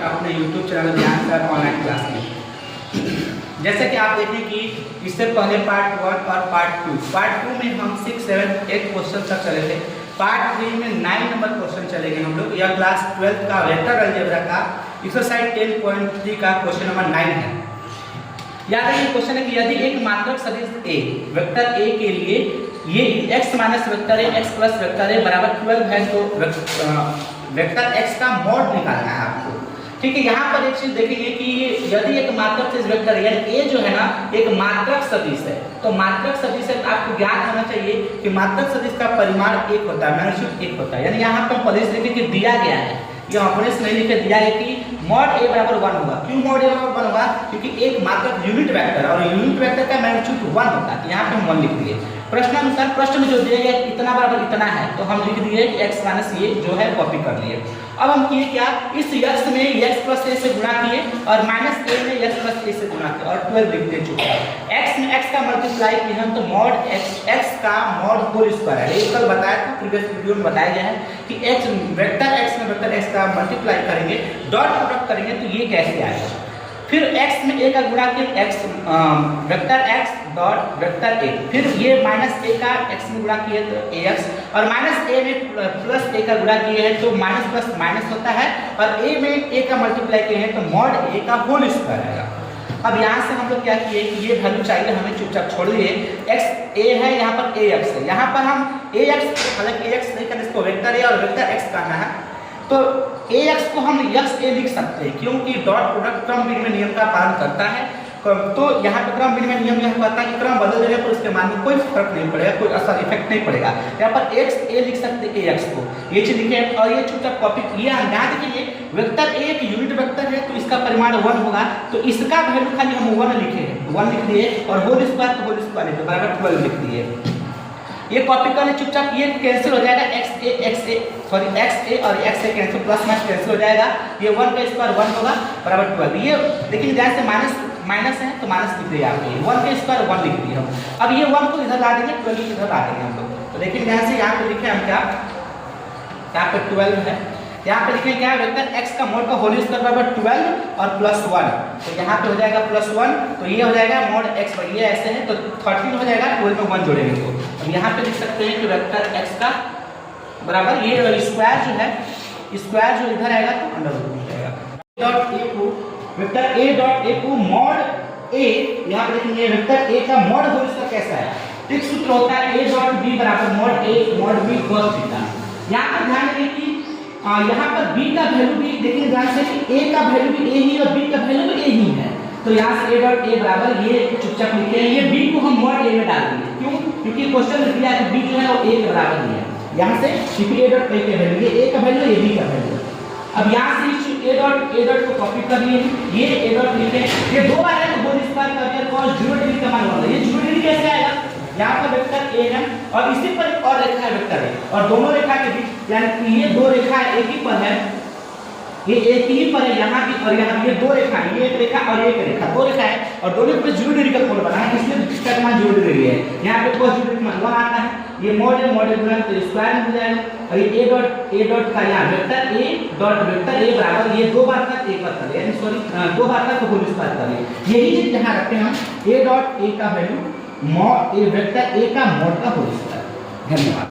अपने YouTube channel ज्ञान sir online class में। जैसे कि आप देखें कि इससे पहले पार्ट 1 और पार्ट 2 में हम 6, 7, 8 क्वेश्चन तक चले थे। पार्ट 3 में 9 नंबर क्वेश्चन चलेंगे हम लोग। यह क्लास 12 का वेक्टर अलजेब्रा का एक्सरसाइज 10.3 का क्वेश्चन नंबर 9 है। याद रखिए क्वेश्चन है कि यदि एक मात्रक सदिश A वेक्टर A के लिए ये x minus vector A x plus vector A बराबर 12 है तो वेक्टर x का मॉड निकालना है आपको। ठीक है, यहाँ पर एक चीज देखेंगे कि यदि एक मात्रक सदिश वेक्टर यानी A जो है ना एक मात्रक सदिश है, तो मात्रक सदिश है तो आपको ज्ञात होना चाहिए कि मात्रक सदिश का परिमाण 1 होता है, मैग्नीट्यूड 1 होता है। यानी यहाँ पर पहले से लिखे दिया गया है, ये ऑपरेशन नहीं लिखे दिया है कि मॉड A बराबर 1 होगा। क्यों मॉड A बराबर 1 होगा? क्योंकि एक मात्रक यूनिट वेक्टर और यूनिट वेक्टर का मैग्नीट्यूड 1 होता है। यहाँ पे हम 1 लिख दिए। प्रश्नानुसार प्रश्न में जो दिया गया इतना बराबर इतना है तो हम लिख दिए कि x माइनस ये जो है कॉपी कर लिए। अब हम किए क्या, इस x में x प्लस a से गुणा किए और माइनस a में x प्लस a से गुणा किया और 12 लिख दिए चुपचाप। x में x का मल्टीप्लाई किए हम तो मॉड x का मॉड होल स्क्वायर है। ये कल बताया था, प्रीवियस वीडियो में बताया गया है कि x वेक्टर x में वेक्टर x का मल्टीप्लाई करेंगे, डॉट प्रोडक्ट करेंगे तो ये कैसे आएगा। फिर x में a का गुणा किए x vector x dot vector a, फिर ये माइनस a का x में गुणा किए तो ax और माइनस a में प्लस a का गुणा किए हैं तो माइनस प्लस माइनस होता है और a में a का मल्टीप्लाई किए हैं तो मॉड a का होल स्क्वायर आएगा। अब यहाँ से हम लोग क्या किए कि ये वैल्यू चाहिए हमें, चुपचाप छोड़ दिए। x a है, यहाँ पर ax है, यहाँ पर हम ax हालांकि ax नहीं करना, इसको वेक्टर a और वेक्टर x करना है तो ax को हम x a लिख सकते हैं क्योंकि डॉट प्रोडक्ट क्रम विनिमय नियम का पालन करता है। तो यहाँ पे क्रम विनिमय नियम यह कहता है कि क्रम बदल देने पर उसके मान में कोई फर्क नहीं पड़ेगा, कोई असर इफेक्ट नहीं पड़ेगा। यहाँ पर x a लिख सकते हैं ax को, ये चीज लिखे और ये चुपचाप कॉपी किया। ध्यान देखिए वेक्टर a एक यूनिट वेक्टर है तो इसका परिमाण 1 होगा, तो इसका वैल्यू खाली हम 1 लिखे हैं, 1 लिख दिए और होल स्क्वायर तो होल स्क्वायर है बराबर 12 लिख दिए। ये कॉपी करने चुपचाप ये कैंसिल हो जाएगा, x a और x a cancel, plus minus cancel हो जाएगा, ये 1 का स्क्वायर 1 होगा बराबर 12। ये लेकिन ध्यान से माइनस है तो माइनस लिख दिए आपको, 1 का स्क्वायर 1 लिख दिए हम। अब ये 1 को इधर ला देंगे, 12 इधर ला देंगे हम लोग। तो देखिए ध्यान से यहाँ पे लिखे हम क्या, यहाँ पे 12 है, यहाँ पे लिखे क्या वेक्टर x का मोड का होल स्क्वायर बराबर 12 और प्लस 1, तो यहाँ पे हो जाएगा प्लस 1, तो ये हो जाएगा मोड x पर, ये ऐसे है तो 13 हो जाएगा, 12 में 1 जोड़ेंगे तो अब यहाँ पे लिख सकते हैं कि वेक्टर x का बराबर ये स्क्वायर जो है, स्क्वायर जो इधर आएगा तो अंडर रूट हो जाएगा। डॉट a को वेक्टर a डॉट a को मॉड a, यहाँ पे देखेंगे वेक्टर a का मॉड होल स्क्वायर कैसा है, एक सूत्र होता है a डॉट b बराबर mod a mod b cos theta. यहाँ पर ध्यान रखिए कि यहाँ पर b का वैल्यू भी देखिए ध्यान से कि a का वैल्यू भी a ही और b का वैल्यू भी a ही है, तो यहाँ से a डॉट a बराबर ये चुपचाप लिखे हैं, ये b को हम मॉड a में डाल देंगे। क्यों? क्योंकि क्वेश्चन में दिया है b जो है वो a के बराबर दिया है, यहाँ से क्योंकि a डॉट a के वैल्यू, ये a का वैल्यू ये b का वैल्यू। अब यहाँ से a डॉट को कॉपी कर लिए, ये a डॉट लिखे, ये दो बार है तो होल स्क्वायर कर दिया cos 0 डिग्री का मान होगा, ये 0 डिग्री कैसे आएगा, यहाँ पर वेक्टर a है और इसी पर एक और रेखा है वेक्टर a और दोनों रेखा के बीच यानी कि ये दो रेखा एक ही पर है, ये एक ही पर है यहाँ की और यहाँ ये दो रेखा, ये एक रेखा और एक रेखा, दो रेखा है और दोनों पे 0 डिग्री का कोण बना है, इसलिए इसका मान 0 डिग्री है। यहाँ पे cos 0 डिग्री मान 1 आता है, ये मॉड गुणा तो स्क्वायर हो जाएगा और ये a डॉट का यहाँ vector a dot vector a बराबर ये दो बार तक एक बार कर यानी सॉरी दो बार तक होल स्क्वायर कर लिए। यही चीज यहाँ रखते हैं हम a डॉट a का value mod a vector a का मॉड का होल स्क्वायर। धन्यवाद।